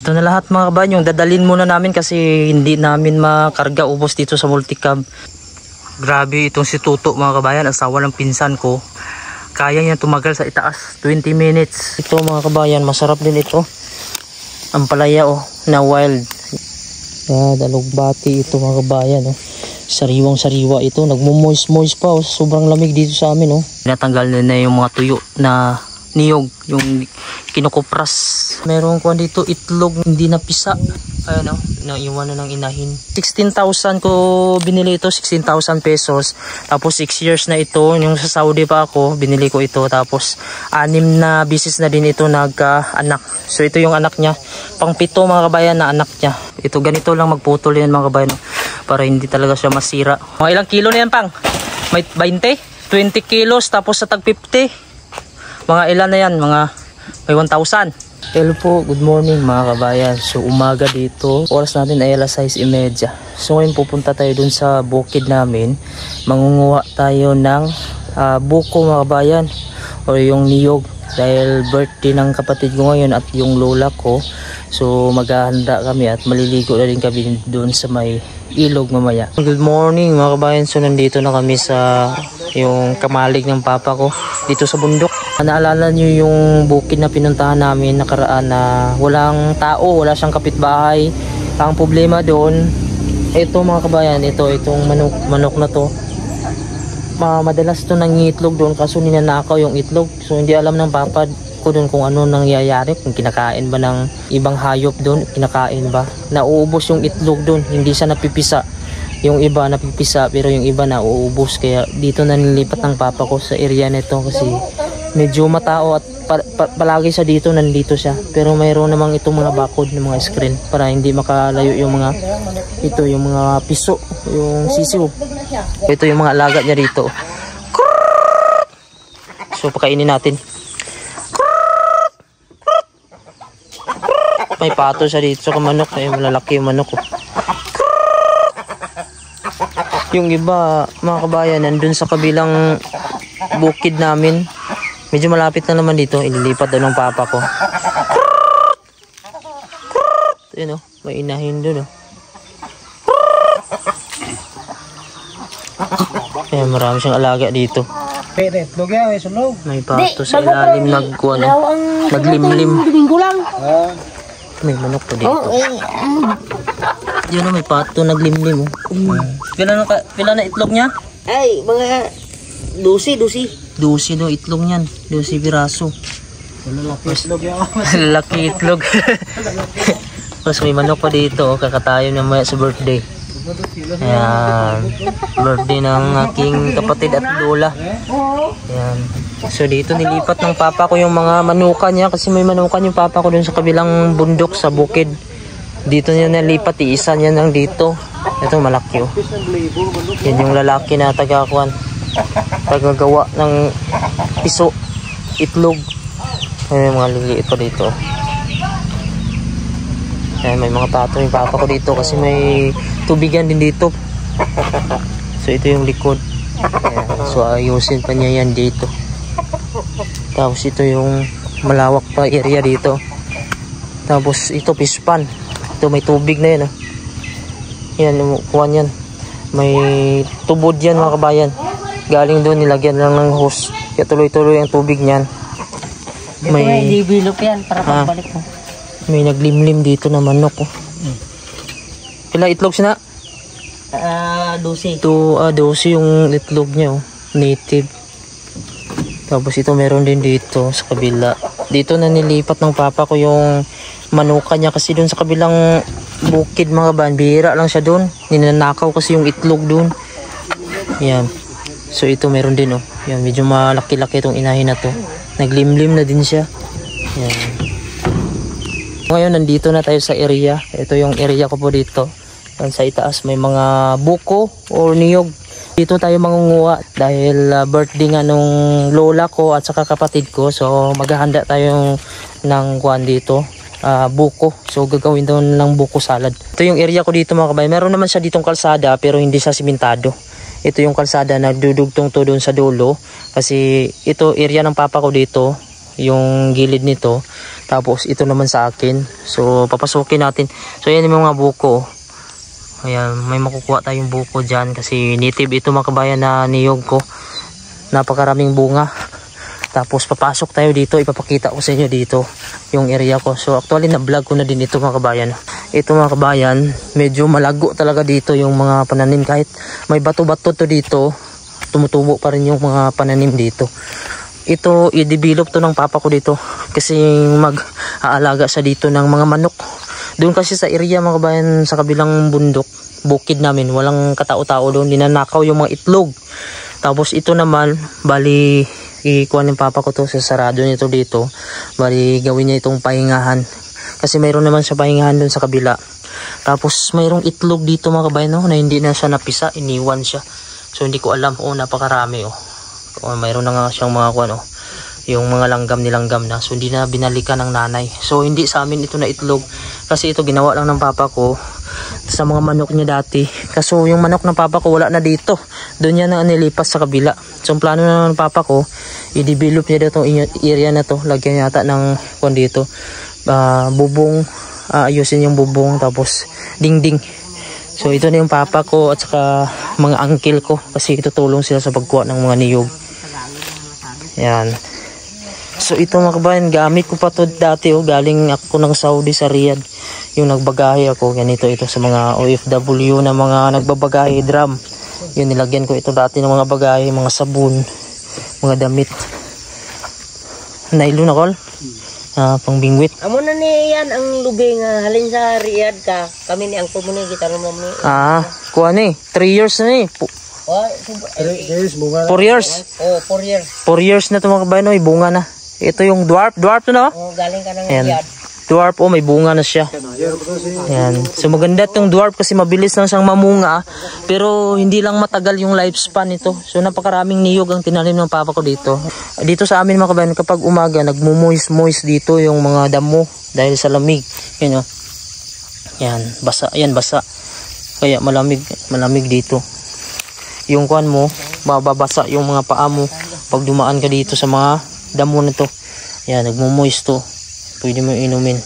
Ito na lahat mga kabayan, yung dadalhin muna namin kasi hindi namin makarga, ubos dito sa multicab. Grabe itong si Tuto mga kabayan, asawa ng pinsan ko. Kaya niya tumagal sa itaas, 20 minutes. Ito mga kabayan, masarap din ito. Ang palaya na wild. Dalugbati ito mga kabayan. Sariwang sariwa ito, nagmo-moist pa. Sobrang lamig dito sa amin. Natanggal na yung mga tuyo na niyog, yung kinukupras. Meron ko dito itlog hindi napisa. Ayun naiwan na ng inahin. 16,000 ko binili ito, 16,000 pesos. Tapos 6 years na ito, yung sa Saudi pa ako, binili ko ito. Tapos 6 na bisis na din ito nagka-anak. So ito yung anak niya, pang 7 mga kabayan na anak niya. Ito ganito lang magputol yan mga kabayan, para hindi talaga siya masira. Mga ilang kilo na yan pang? May 20? 20 kilos tapos sa tag 50. Mga ilan na yan, mga may 1,000. Hello po, good morning mga kabayan. So umaga dito, oras natin ay alas 6:30. So ngayon pupunta tayo dun sa bukid namin. Mangunguha tayo ng buko mga kabayan, o yung niyog. Dahil birthday ng kapatid ko ngayon at yung lola ko. So maghahanda kami at maliligo na rin kami dun sa may ilog mamaya. Good morning mga kabayan. So nandito na kami sa yung kamalig ng papa ko dito sa bundok. Naalala nyo yung bukid na pinuntahan namin nakaraan na walang tao, wala siyang kapitbahay. Ang problema doon, ito mga kabayan, itong manok na to. Madalas to nangitlog doon kaso ninanakaw yung itlog. So hindi alam ng papa ko doon kung ano nangyayari, kung kinakain ba ng ibang hayop doon, kinakain ba. Nauubos yung itlog doon, hindi siya napipisa. Yung iba napipisa pero yung iba nauubos, kaya dito na nilipat ng papa ko sa area nito kasi medyo matao at palagi siya dito, nandito siya. Pero mayroon namang itong mga bakod ng mga screen para hindi makalayo yung mga yung mga piso, yung sisiw. Ito yung mga alaga niya dito. So pakainin natin. May pato siya dito sa manok, malalaki yung manok. Yung iba mga kabayan nandun sa kabilang bukid namin. Medyo malapit na naman dito, ililipat daw ng papa ko. Ayun may inahin doon. Ayan, marami siyang alaga dito. May pato sa ilalim naglimlim. May manok pa dito. Yun may pato naglimlim. Pila na itlog niya? Ay, mga 12. 12 itlog niyan, 12 piraso. Lalaki itlog. Tapos may manok pa dito, kakatayo na maya sa birthday. Ayan, birthday ng aking kapatid at lola. Ayan. So dito nilipat ng papa ko yung mga manukan niya kasi may manukan yung papa ko dun sa kabilang bundok sa bukid. Dito niya nalipat, isa niya nang dito. Ito malaki Yan yung lalaki na tagakuan, tagagawa ng piso, itlog. May mga liliit pa dito. Ayan, may mga pato yung papa ko dito kasi may tubigan din dito. So ito yung likod. Ayan, so ayusin pa niya yan dito. Tapos ito yung malawak pa area dito. Tapos ito pispan. Ito may tubig na yan. Yan, kuhan yan. May tubod yan mga kabayan. Galing doon, nilagyan lang ng hose. Kaya tuloy-tuloy ang tubig niyan. May develop yan para pagbalik mo. May naglimlim dito na manok. Pila itlog siya na? 12. Ito, 12 yung itlog niya. Native. Tapos ito meron din dito sa kabila. Dito na nilipat ng papa ko yung manuka niya kasi doon sa kabilang bukid mga kabayan. Bihira lang siya doon. Ninanakaw kasi yung itlog doon. Yan. So ito meron din Yan, medyo malaki-laki itong inahin na to. Naglimlim na din siya. Yan. Ngayon nandito na tayo sa area. Ito yung area ko po dito. Yan sa itaas may mga buko o niyog. Dito tayo mangunguha dahil birthday nga nung lola ko at saka kapatid ko. So maghahanda tayo ng kuwan dito. Buko. So gagawin daw ng buko salad. Ito yung area ko dito mga kabayan. Meron naman siya ditong kalsada pero hindi siya simentado. Ito yung kalsada na dudugtong to doon sa dulo. Kasi ito area ng papa ko dito. Yung gilid nito. Tapos ito naman sa akin. So papasukin natin. So yan yung mga buko. Ayan, may makukuha tayong buko dyan kasi native ito mga kabayan na niyog ko. Napakaraming bunga. Tapos papasok tayo dito, ipapakita ko sa inyo dito yung area ko. So actually na vlog ko na din ito mga kabayan. Ito mga kabayan, medyo malago talaga dito yung mga pananim. Kahit may bato-bato to dito, tumutubo pa rin yung mga pananim dito. Ito i-develop to ng papa ko dito kasi mag-aalaga siya dito ng mga manok. Doon kasi sa area mga kabayan, sa kabilang bundok, bukid namin, walang katao-tao doon, ninanakaw yung mga itlog. Tapos ito naman, bali ikuha ng papa ko to sa sarado nito dito. Bali gawin niya itong pahingahan. Kasi mayroon naman siya pahingahan doon sa kabila. Tapos mayroong itlog dito mga kabayan, no, na hindi na siya napisa, iniwan siya. So hindi ko alam, napakarami mayroon na nga siyang mga kuwan, yung mga langgam na. So hindi na binalikan ng nanay. So hindi sa amin ito na itlog kasi ito ginawa lang ng papa ko sa mga manok niya dati. Kaso yung manok ng papa ko wala na dito. Doon niya na nilipas sa kabila. So ang plano na ng papa ko, i-develop niya dito area na to. Lagyan yata ng kuwan dito. Bubong, ayusin yung bubong, tapos dingding. So ito na yung papa ko at saka mga uncle ko kasi tutulong sila sa pagkuha ng mga niyog. Yan. So ito mga kabayan, gamit ko pa to dati, galing ako ng Saudi sa Riyadh. Yung nagbagahe ako, ganito ito sa mga OFW na mga nagbabagahe drum. Yun, nilagyan ko ito dati ng mga bagahe, mga sabon, mga damit. Nylon ako, pang bingwit. Amo na ni yan ang lubing halin sa Riyadh ka. Kami ni ang pumuni kita mo mo. Kuha ni, 3 years na ni. 4 years. 4 years. 4 years na ito mga kabayan, bunga na. Ito yung dwarf to no? Galing ka ng Riyadh. Dwarf, may bunga na siya. Yan. So maganda itong dwarf kasi mabilis lang siyang mamunga. Pero hindi lang matagal yung lifespan nito. So napakaraming niyog ang tinanim ng papa ko dito. Dito sa amin mga kabayan, kapag umaga, nagmumoist dito yung mga damo dahil sa lamig. Yan o. Yan, basa. Yan, basa. Kaya malamig dito. Yung kuan mo, bababasa yung mga paa mo pag dumaan ka dito sa mga damo na to. Yan, nagmumoist to. Pwede mo inumin.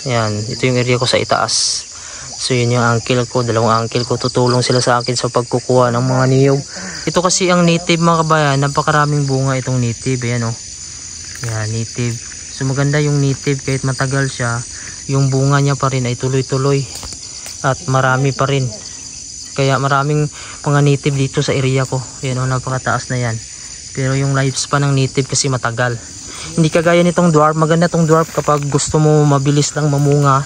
Yan, ito yung area ko sa itaas. So yun yung uncle ko, dalawang uncle ko, tutulong sila sa akin sa pagkukuha ng mga niyog. Ito kasi ang native mga kabayan, napakaraming bunga itong native. Ayan o. Yan, native. So maganda yung native kahit matagal siya, yung bunga niya pa rin ay tuloy-tuloy. At marami pa rin. Kaya maraming mga native dito sa area ko. Yan o, napakataas na yan. Pero yung lifespan ng native kasi matagal. Hindi kagaya nitong dwarf. Maganda tong dwarf kapag gusto mo mabilis lang mamunga.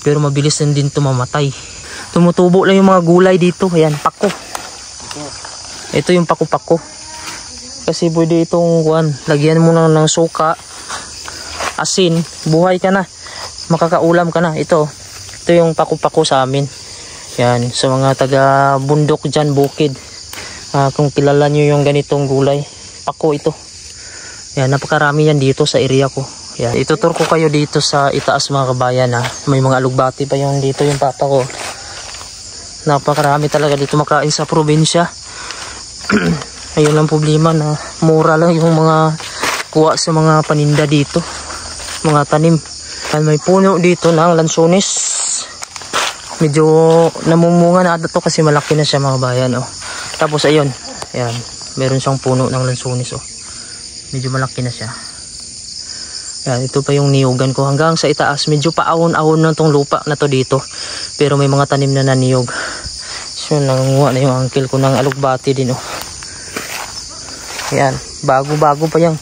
Pero mabilis din to mamatay. Tumutubo lang yung mga gulay dito. Ayan, pako. Ito yung pako-pako. Kasi pwede itong lagyan mo lang ng suka, asin, buhay ka na. Makakaulam ka na. Ito yung pako-pako sa amin. Yan, sa mga taga bundok dyan, bukid. Kung kilala nyo yung ganitong gulay, pako ito. Yan, napakarami yan dito sa area ko. Yan, itutur ko kayo dito sa itaas mga kabayan. May mga alugbati pa yung dito yung papa ko. Napakarami talaga dito makain sa probinsya. Ayun lang problema na mura lang yung mga kuha sa mga paninda dito. Mga tanim. Yan, may puno dito ng lansones. Medyo namumunga na to kasi malaki na siya mga bayan. Tapos ayun, ayan, meron siyang puno ng lansones. Medyo malaki na siya. Ayan, ito pa yung niyugan ko hanggang sa itaas. Medyo paahon-ahon na tong lupa na to dito. Pero may mga tanim na naniyog. So nangunguha na yung uncle ko ng alugbati din. Ayan, bago-bago pa yan.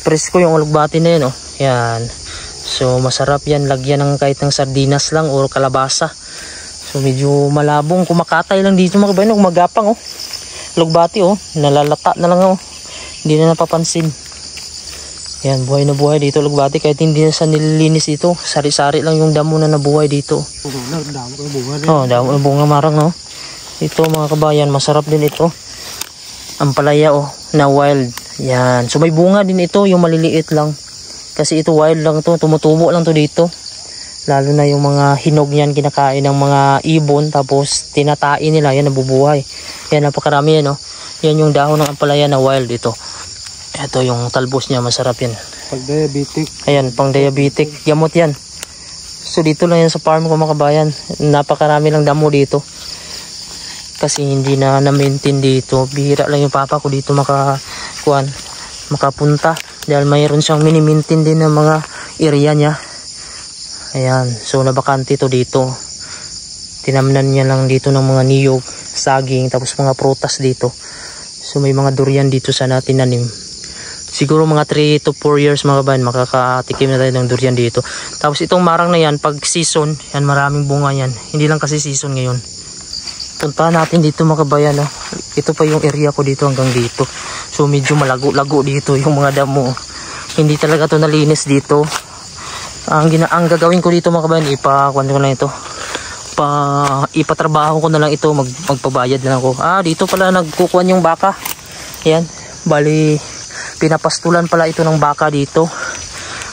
Presko yung alugbati na yun. Ayan. So masarap yan, lagyan ng kahit ng sardinas lang o kalabasa. So medyo malabong, kumakatay lang dito mga kabayan, magapang lugbati nalalata na lang hindi na napapansin. Yan, buhay na buhay dito lugbati kahit hindi na sa nililinis dito, sari-sari lang yung damo na nabuhay dito. Damo na bunga marang ito mga kabayan, masarap din ito. Ampalaya na wild. Yan, so may bunga din ito, yung maliliit lang. Kasi ito wild lang to, tumutubo lang to dito. Lalo na yung mga hinog yan, kinakain ng mga ibon, tapos tinatain nila, yan nabubuhay. Yan, napakarami yan Yan yung dahon ng ampalaya na wild ito. Ito yung talbos niya, masarap yan. Pag diabetic. Ayan, pang diabetic, gamot yan. So dito lang yan sa farm ko mga kabayan. Napakarami lang damo dito. Kasi hindi na na-maintain dito. Bihira lang yung papa ko dito makapunta. Dahil mayroon siyang mini-maintain din ng mga area niya. Ayan, so nabakante to dito. Tinamnan niya lang dito ng mga niyog, saging, tapos mga prutas dito. So may mga durian dito sana tinanim. Siguro mga 3 to 4 years mga kabayan, makakatikim na tayo ng durian dito. Tapos itong marang na yan, pag season, yan maraming bunga yan. Hindi lang kasi season ngayon. Puntahan natin dito mga kabayan. Oh. Ito pa yung area ko dito hanggang dito. So medyo malago-lago dito yung mga damo. Hindi talaga to nalinis dito. Ang gagawin ko dito mga kabayan, ipakuan ko na ito. Ipatrabaho ko na lang ito, magpabayad na lang ako. Dito pala nagkukuan yung baka. Yan, bali pinapastulan pala ito ng baka dito.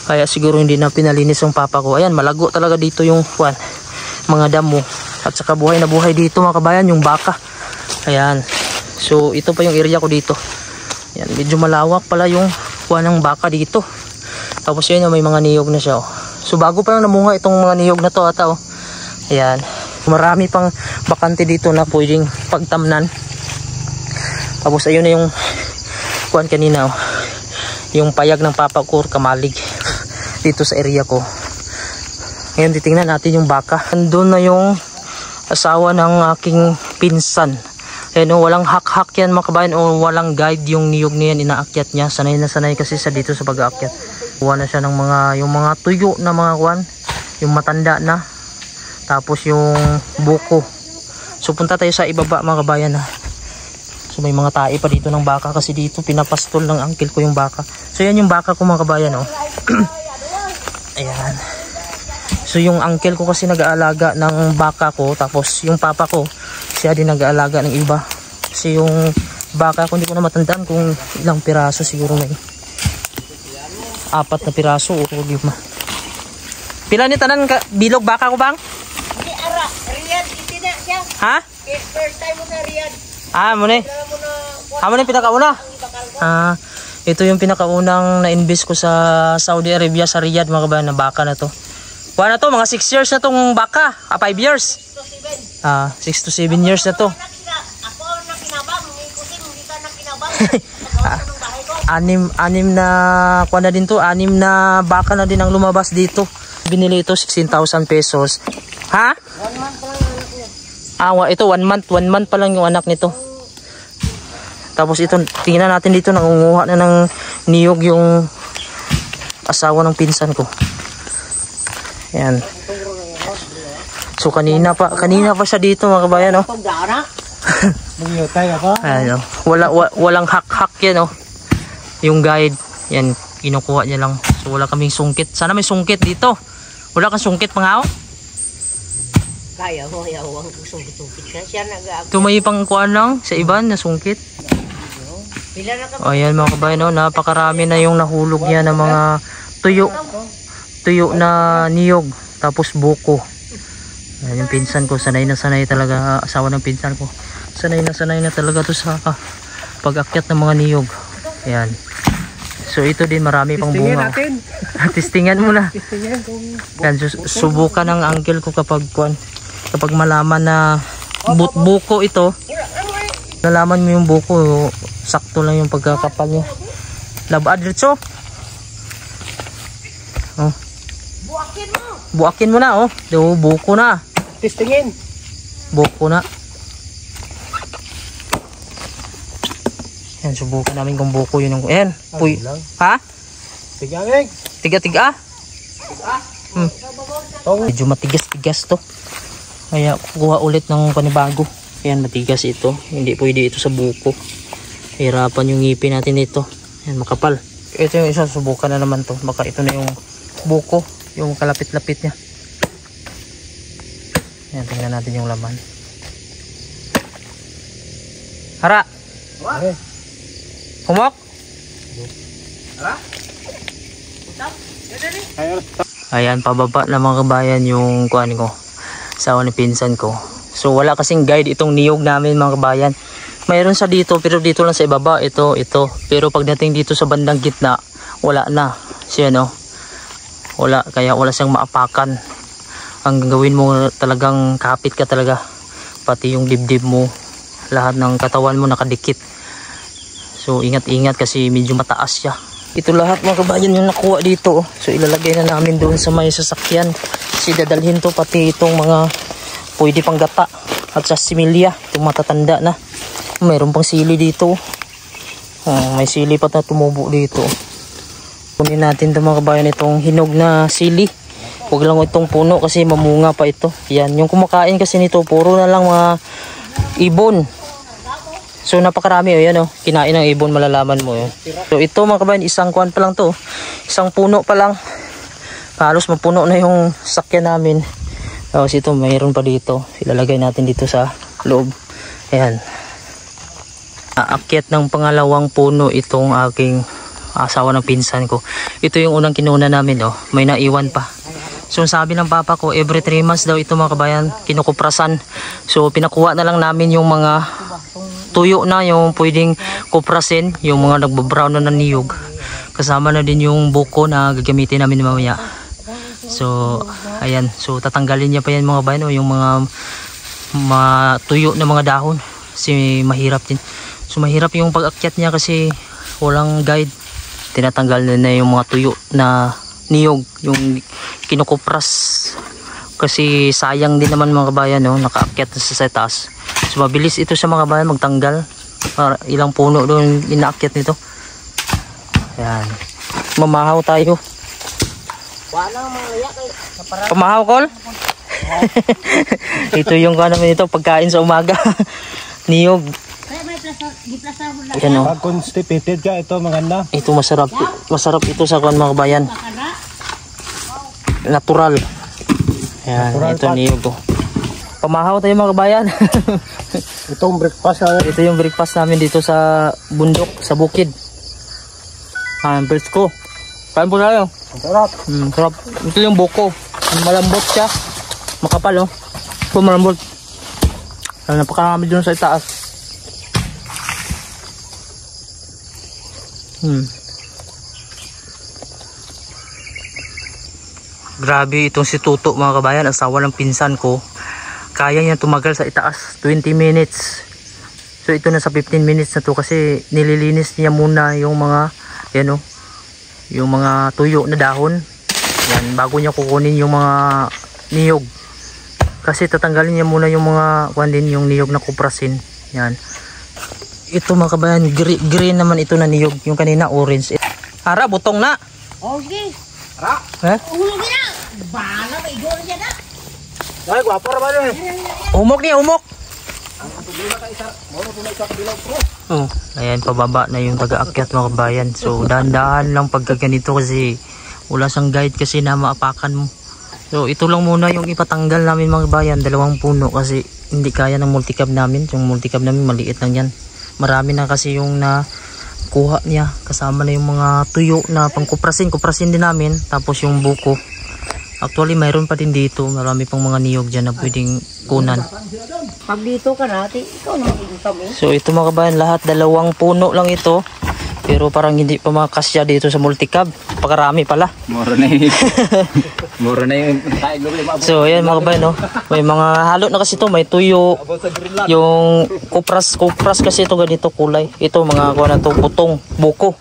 Kaya siguro hindi na pinalinis yung papa ko. Ayan, malago talaga dito yung mga damo. At saka buhay na buhay dito mga kabayan, yung baka. Ayan. So ito pa yung area ko dito. Ayan, medyo malawak pala yung ng baka dito. Tapos yun, may mga niyog na siya. Oh. So bago pa lang namunga itong mga niyog na to ata. Oh. Ayan. Marami pang bakante dito na pwedeng pagtamnan. Tapos ayun na yung kanina. Oh. Yung payag ng papa ko, kamalig dito sa area ko. Ngayon titingnan natin yung baka. Andun na yung asawa ng aking pinsan. Ayan, walang hak-hak yan mga kabayan, o walang guide yung niyog na yan, inaakyat niya. Sanay na sanay kasi sa dito sa pag-aakyat. Kuha na siya ng yung mga tuyo na mga yung matanda na. Tapos yung buko. So punta tayo sa ibaba mga kabayan ha. So may mga tae pa dito ng baka kasi dito pinapastol ng uncle ko yung baka. So yan yung baka ko mga kabayan oh. Ayan. So yung uncle ko kasi nag-aalaga ng baka ko, tapos yung papa ko siya din nag-aalaga ng iba. Kasi yung baka ko hindi ko na matandaan kung ilang piraso, siguro may 4 na piraso o 5. Pila ni tanan bilog baka ko bang? Di ara, Riyadh itina siya. Ha? First time mo sa Riyadh. Muna. Muna yung pinakauna. Ito yung pinakaunang na-invest ko sa Saudi Arabia, sa Riyadh mga kabayan, na baka na to. Na to, mga 6 years na tong baka. 5 years. 6 to 7 years na to. Ako na kinabang, ikutin, hindi ka na kinabang. Anim na kuha na din to, 6 na baka na din ang lumabas dito. Binili ito 16,000 pesos. Ha? 1 month pa lang ang anak niya. Ito 1 month pa lang yung anak nito. Tapos ito, tingnan natin dito, nangunguha na ng niyog yung asawa ng pinsan ko. Ayan. So kanina pa siya dito mga kabayan oh. Ayan, oh. Walang hak-hak yan oh. Yung guide, yan kinukuha niya lang. So wala kaming sungkit. Sana may sungkit dito. Wala kang sungkit mga oh. Kaya mo, yawang sungkit-sungkit siya. Siya nag-aak. Tumay pang kuhaan lang sa iban na sungkit. Ayan mga kabayan oh, napakarami na yung nahulog niya ng mga tuyo na niyog, tapos buko. Ayan, yung pinsan ko, sanay na sanay talaga, asawa ng pinsan ko. Sanay na talaga to sa pag-akyat ng mga niyog. Ayan. So ito din marami pang bunga. Testingan mo na. Yan, subukan ng uncle ko kapag malaman na buko ito. Nalaman mo yung buko, sakto lang yung pagkakapal niya. Labad dito. Oh. Buakin mo na oh. Buko na. Testingin. Buko na. Yan, subukan namin kung buko yun. Ayan. Puy. Ha? Tigangig. Tiga-tiga. Medyo matigas-tigas to. Kaya kukuha ulit ng panibago. Ayan, matigas ito. Hindi pwede ito sa buko. Hirapan yung ngipin natin ito. Ayan, makapal. Ito yung isa, subukan na naman to. Baka ito na yung buko. Yung kalapit-lapit niya. Ayan, tingnan natin yung laman. Hara! Humok! Hara! Ayan, pababa na mga kabayan yung kuhan ko. Sawa ni pinsan ko. So wala kasing guide itong niyog namin mga kabayan. Mayroon sa dito pero dito lang sa ibaba. Ito. Pero pagdating dito sa bandang gitna, wala na. Siya no. Wala. Kaya wala siyang maapakan. Ang gawin mo talagang kapit ka talaga. Pati yung dibdib mo. Lahat ng katawan mo nakadikit. So ingat-ingat kasi medyo mataas siya. Ito lahat mga kabayan yung nakuha dito. So ilalagay na namin doon sa may sasakyan. Kasi dadalhin to pati itong mga pwede pang gata. At sa similya. Itong matatanda na. Mayroon pang sili dito. May sili pa na tumubo dito. Kunin natin ito mga kabayan, itong hinog na sili. Huwag lang itong puno kasi mamunga pa ito. Yan, yung kumakain kasi nito puro na lang mga ibon. So napakarami yan kinain ng ibon, malalaman mo yun. So ito mga kabayan, isang kuwan pa lang to. Isang puno pa lang. Halos mapuno na yung sakyan namin. Tapos ito mayroon pa dito. Ilalagay natin dito sa loob. Ayan. Aakyat ng pangalawang puno itong aking asawa ng pinsan ko. Ito yung unang kinuna namin may naiwan pa. So sabi ng papa ko every 3 months daw ito mga kabayan kinukuprasan. So pinakuha na lang namin yung mga tuyo na yung pwedeng kuprasin, yung mga nagbabrown na niyog. Kasama na din yung buko na gagamitin namin mamaya. So ayan, so tatanggalin niya pa yan mga kabayan yung mga tuyo na mga dahon. Kasi mahirap din. So mahirap yung pag-akyat niya kasi walang guide. Tinatanggal na yung mga tuyo na niyog, yung kinukupras. Kasi sayang din naman mga kabayan nakaakyat na sa taas. So mabilis ito sa mga kabayan magtanggal. Para ilang puno doon inaakyat nito. Ayan. Mamahaw tayo. Pamahaw kol? Ito yung namin ito pagkain sa umaga. Niyog. Yan Pag constipated ka, ito maganda. Ito masarap. Masarap ito sa mga bayan. Natural. Yan, natural ito niyog Pamahaw tayo mga kabayan. Itong breakfast Ito yung breakfast namin dito sa bundok, sa bukid. First ko. Kain po tayo. Sarap. Sarap. Ito yung buko. Malambot siya. Makapal malambot. Napakarami dun sa itaas. Grabe itong si Tuto mga kabayan, asawa ng pinsan ko. Kaya niya tumagal sa itaas 20 minutes. So ito na sa 15 minutes na to kasi nililinis niya muna yung mga yung mga tuyo na dahon. Yan, bago niya kukunin yung mga niyog. Kasi tatanggalin niya muna yung mga yung niyog na kuprasin. Yan. Ito mga kabayan, green naman ito na niyog. Yung kanina orange. Ara, butong na. Okay. Ara. Ulog na. Bala, may doon siya na. Ay, guwapo naman Umok niya, umok. Ayan, pababa na yung taga-akyat mga kabayan. So, dahan-dahan lang pagka ganito kasi wala siyang guide kasi na maapakan mo. So, ito lang muna yung ipatanggal namin mga kabayan. 2 puno kasi hindi kaya ng multicab namin. Yung multicab namin maliit lang yan. Marami na kasi yung nakuha niya. Kasama na yung mga tuyo na pangkuprasin. Kuprasin din namin. Tapos yung buko. Actually mayroon pa din dito. Marami pang mga niyog dyan na pwedeng kunan. Pag dito ka natin, ikaw na mag-iusap So ito mga kabayan, lahat 2 puno lang ito. Pero parang hindi pa makasya dito sa multicab. Pakarami pala. Mura na yung So ayan mga kabayan may mga halo na kasi ito. May tuyo. Yung kupras kasi ito ganito kulay. Ito mga kuha na ito butong, buko.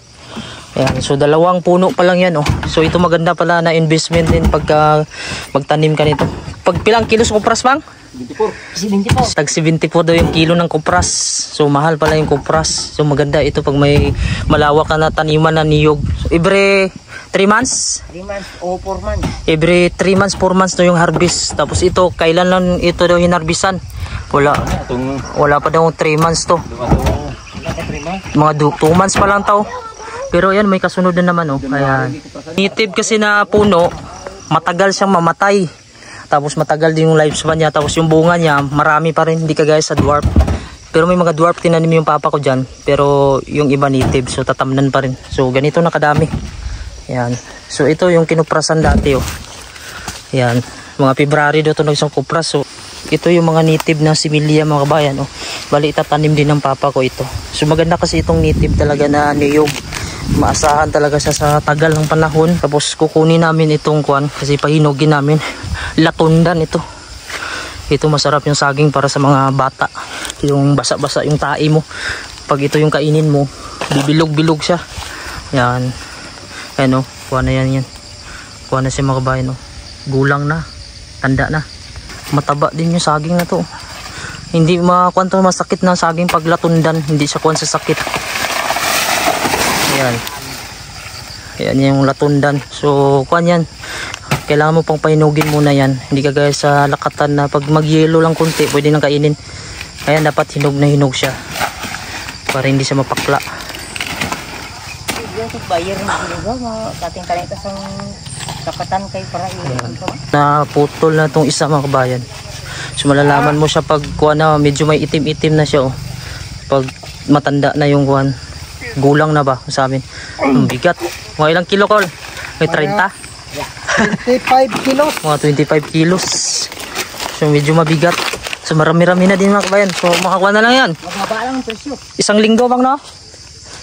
Ayan, so 2 puno pa lang yan So ito maganda pala na investment din pagka magtanim ka nito. Pag pilang kilos kupras bang? 74. Tag 74 daw yung kilo ng kupras. So mahal pala yung kupras. So maganda ito pag may malawak ka na taniman na niyog. So, every 3 months? 3 months o 4 months. Every 3 months, 4 months to yung harvest. Tapos ito, kailan lang ito daw hinarbisan? Wala pa daw 3 months to. Mga 2 months pa lang to. Pero yan, may kasunod na naman Ayan. Native kasi na puno, matagal siyang mamatay. Tapos matagal din yung lifespan niya. Tapos yung bunga niya, marami pa rin. Hindi kagaya sa dwarf. Pero may mga dwarf tinanim yung papa ko dyan. Pero yung iba native. So tatamnan pa rin. So ganito na kadami. Ayan. So ito yung kinuprasan dati Ayan. Mga February daw ito nag-isang kupras. So Ito yung mga native na similya mga kabayan. Oh. Bali itatanim din ng papa ko ito. So maganda kasi itong native talaga na niyog. Maasahan talaga siya sa tagal ng panahon. Tapos kukunin namin itong kuan kasi pahinugin namin. Latundan ito. Ito masarap yung saging para sa mga bata. Yung basa-basa yung tae mo. Pag ito yung kainin mo, bibilog-bilog siya. Yan. Ayan o, kuha na yan. Kuha na siya mga kabayan o. Gulang na. Tanda na. Mataba din yung saging na to. Hindi makuanto masakit na saging pag latundan. Hindi siya kuwan sa sakit. Ayan. Ayan yung latundan. So kuwan yan. Kailangan mo pang pahinugin muna yan. Hindi kagaya sa lakatan na pag mag-yelo lang konti, pwede nang kainin. Ayan, dapat hinog na hinog siya. Para hindi siya mapakla. Bayar ng ginawa, kating kanita sa lakatan kay para Naputol na itong isa mga kabayan. So malalaman mo siya pag kuha na medyo may itim-itim na siya. Oh. Pag matanda na yung kuhan. Gulang na ba sa amin. Bigat. Mga ilang kilo Col? May 30? 25 kilos. Mga 25 kilos. So medyo mabigat. So marami-rami na din mga kabayan. So makakuha na lang yan. Mababa lang ang presyo. Isang linggo bang no?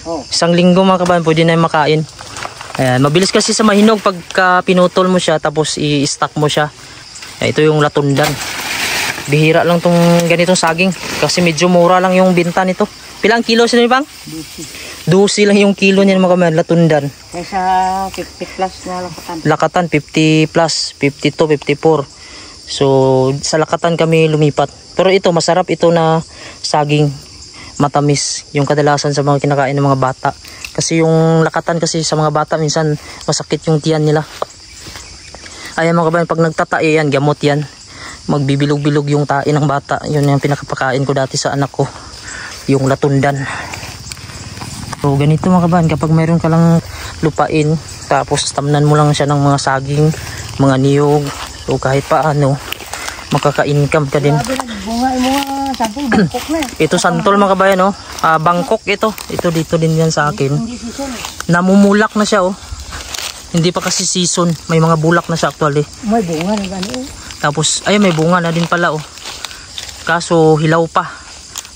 Oh. Isang linggo mga kabayan pwede na yung makain. Ayan, mabilis kasi sa mahinog pagka pinutol mo siya tapos i-stack mo siya. Ayan, ito yung latundan. Bihira lang tong ganitong saging kasi medyo mura lang yung binta nito. Pilang kilo sila bang? 12 lang yung kilo niyan mga kabayan, latundan. Kaysa 50 plus na lakatan. Lakatan 50 plus, 52, 54. So sa lakatan kami lumipat. Pero ito masarap ito na saging, matamis. Yung kadalasan sa mga kinakain ng mga bata. Kasi yung lakatan kasi sa mga bata minsan masakit yung tiyan nila. Ayan mga kabayan, pag nagtatae yan, gamot yan. Magbibilog-bilog yung tae ng bata. Yun yung pinakapakain ko dati sa anak ko. Yung latundan. So ganito mga kabayan, kapag mayroon ka lang lupain, tapos tamnan mo lang siya ng mga saging, mga niyog. So kahit paano, makaka-income ka din. Bunga yung mga santol, Bangkok na. Ito santol mga kabayan, oh. Bangkok ito. Ito dito din yan sa akin. Hindi season. Namumulak na siya, oh. Hindi pa kasi season. May mga bulak na siya actually. May bunga na gano'n. Tapos, ayun may bunga na din pala, oh. Kaso hilaw pa.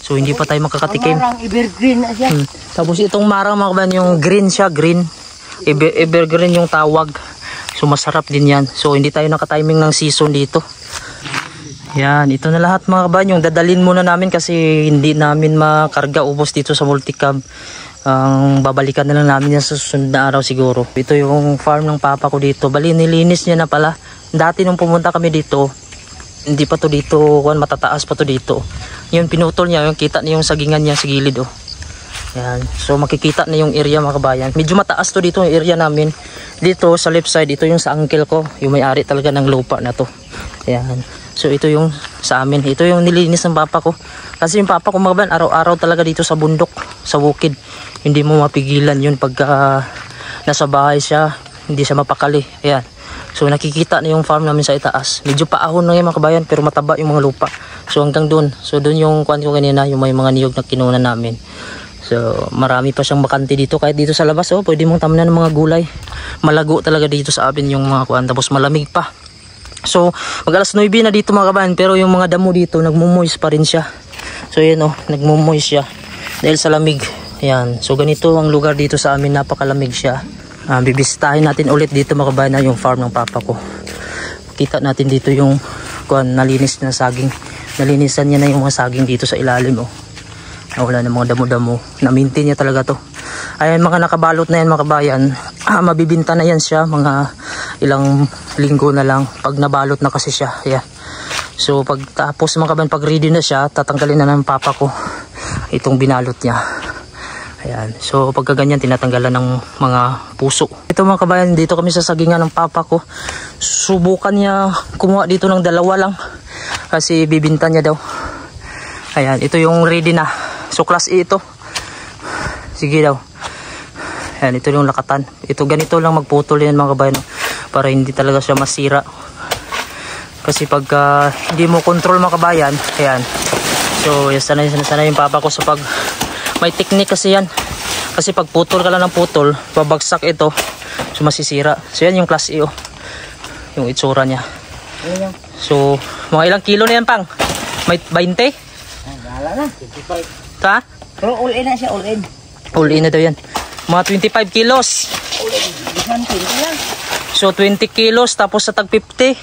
So hindi pa tayo makakatikim. Marang evergreen na siya. Tapos itong marang mga kabayan, yung green siya, green. Evergreen yung tawag. So masarap din yan. So hindi tayo nakatiming ng season dito. Yan, ito na lahat mga kabayan. Yung dadalhin muna namin kasi hindi namin makarga ubos dito sa multicab. Ang babalikan na lang namin yan sa susunod na araw siguro. Ito yung farm ng papa ko dito. Bali nilinis niya na pala. Dati nung pumunta kami dito, hindi pa to dito, matataas pa to dito. Yun pinutol niya, yung kita niya yung sagingan niya sa gilid, oh. Yan. So makikita na yung area mga kabayan. Medyo mataas to dito yung area namin. Dito sa left side, ito yung sa uncle ko, yung may-ari talaga ng lupa na to. Yan. So ito yung sa amin. Ito yung nilinis ng papa ko. Kasi yung papa ko mga kabayan, araw-araw talaga dito sa bundok, sa bukid. Hindi mo mapigilan yun pagka nasa bahay siya, hindi siya mapakali. Ayan. So nakikita na yung farm namin sa itaas. Medyo paahon na yung mga kabayan pero mataba yung mga lupa. So hanggang dun. So dun yung kuwan ko kanina, yung may mga niyog na kinuha namin. So marami pa siyang bakante dito. Kahit dito sa labas, oh, pwede mong tamnan ng mga gulay. Malago talaga dito sa amin yung mga kuwan. Tapos malamig pa. So mag alas 9 na dito mga kabayan. Pero yung mga damo dito nagmumoist pa rin siya. So yun, oh, nagmumoist siya. Dahil sa lamig. Ayan. So ganito ang lugar dito sa amin. Napakalamig siya. Bibisitahin natin ulit dito mga kabayan yung farm ng papa ko. Kita natin dito yung nalinis na saging. Nalinisan niya na yung mga saging dito sa ilalim, oh. Wala na mga damo-damo. Na-maintain niya talaga to. Ayan mga nakabalot na yan mga kabayan. Mabibinta na yan siya mga ilang linggo na lang. Pag nabalot na kasi siya. Ayan. So pag tapos mga kabayan, pag ready na siya, tatanggalin na ng papa ko itong binalot niya. Ayan. So pagka ganyan tinatanggalan ng mga puso. Ito mga kabayan, dito kami sa sagingan ng papa ko. Subukan niya kumuha dito ng 2 lang. Kasi bibinta niya daw. Ayan, ito yung ready na. So class A ito. Sige daw. Ayan, ito yung lakatan. Ito ganito lang magputol yan mga kabayan. Para hindi talaga siya masira. Kasi pagka hindi mo control mga kabayan, ayan. So sanay yung papa ko sa pag may technique kasi yan. Kasi pag putol ka lang ng putol, babagsak ito. So masisira. So yan yung class A, oh. Yung itsura niya. So, mga ilang kilo na yan, Pang? May 20? Wala na, 25. Ito, ha? Pero all in na siya, all in. All in na daw yan. Mga 25 kilos. All in, bisan 20 lang. So, 20 kilos, tapos sa tag 50.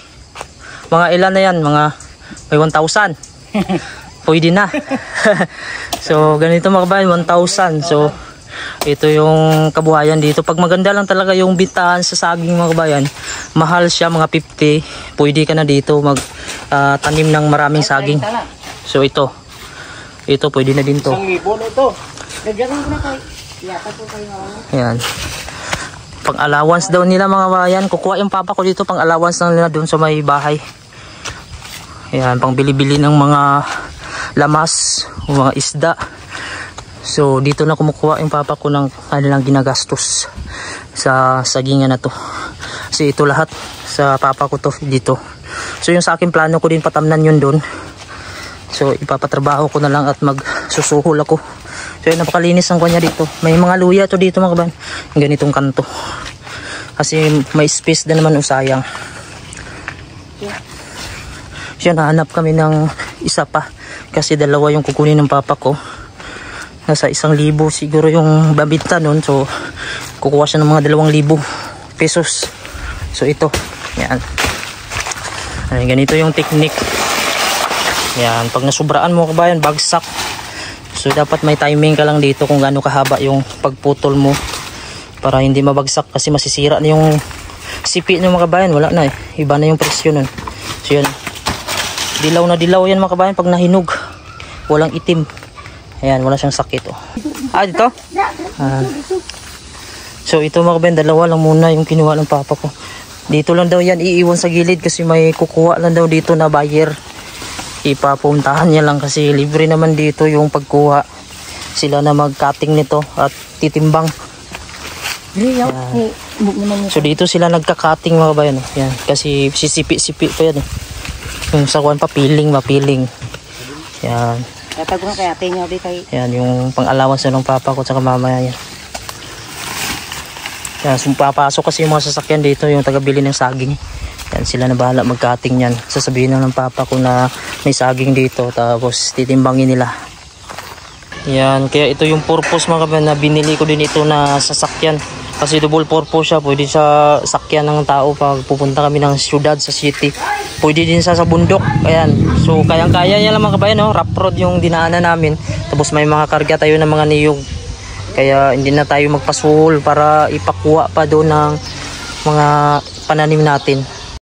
Mga ilan na yan? Mga may 1,000. Pwede na. So, ganito mga kabayan, 1,000. So, ito yung kabuhayan dito. Pag maganda lang talaga yung bintahan sa saging mga kabayan, mahal siya, mga 50. Pwede ka na dito mag tanim ng maraming saging. So, ito pwede na din to. 1,000 na ito. Nagdagan ko na kayo. Yata po kayo. Ayan. Pang allowance daw nila mga bayan. Kukuha yung papa ko dito, pang allowance lang nila doon sa may bahay. Ayan, pang bili-bili ng mga lamas, mga isda. So dito na kumukuha yung papa ko ng kanilang ginagastos sa sagingan na to. Kasi ito lahat sa papa ko to dito. So yung sa akin plano ko din patamnan yun doon. So ipapatrabaho ko na lang at magsusuhol ako. So yun, napakalinis ang kanya dito. May mga luya to dito mga kaban. Ganitong kanto. Kasi may space din naman, sayang. So nahanap kami ng isa pa. Kasi dalawa yung kukunin ng papa ko. Nasa 1,000 siguro yung babinta nun. So kukuha siya ng mga 2,000 pesos. So ito. Yan. Ay, ganito yung technique. Yan. Pag nasubraan mo kabayan, bagsak. So dapat may timing ka lang dito kung gaano kahaba yung pagputol mo para hindi mabagsak, kasi masisira na yung sipi ng mga kabayan. Wala na eh. Iba na yung presyo nun. So yan. Dilaw na dilaw yan mga kabayan pag nahinog. Walang itim. Ayan, wala siyang sakit. Oh. Ah, dito? So ito mga kabayan, dalawa lang muna yung kinuha ng papa ko. Dito lang daw yan iiwan sa gilid kasi may kukuha lang daw dito na buyer. Ipapuntahan niya lang kasi libre naman dito yung pagkuha. Sila na mag-cutting nito at titimbang. So dito sila nagka-cutting mga kabayan. Yan, kasi sisipi-sipi pa yan eh. Yung sakuan pa mapiling. Yan. Tatag na kaya tinyo di kay. Yan yung pang-allowance ng papa ko at mama yan. Yan, so papasok kasi yung mga sasakyan dito, yung taga-bili ng saging. Yan, sila na bahala mag-cutting yan. Sasabihin lang ng papa ko na may saging dito, tapos titimbangin nila. Yan, kaya ito yung purpose mga kabayan na binili ko din ito na sasakyan. Kasi double purpose siya, pwede sa sakyan ng tao pag pupunta kami ng syudad, sa city. Pwede din sa bundok. Ayan. So kayang-kaya niya lang mga kabayan, no? Rough road yung dinaanan namin. Tapos may mga karga tayo ng mga niyog. Kaya hindi na tayo magpasuhol para ipakuha pa doon ng mga pananim natin.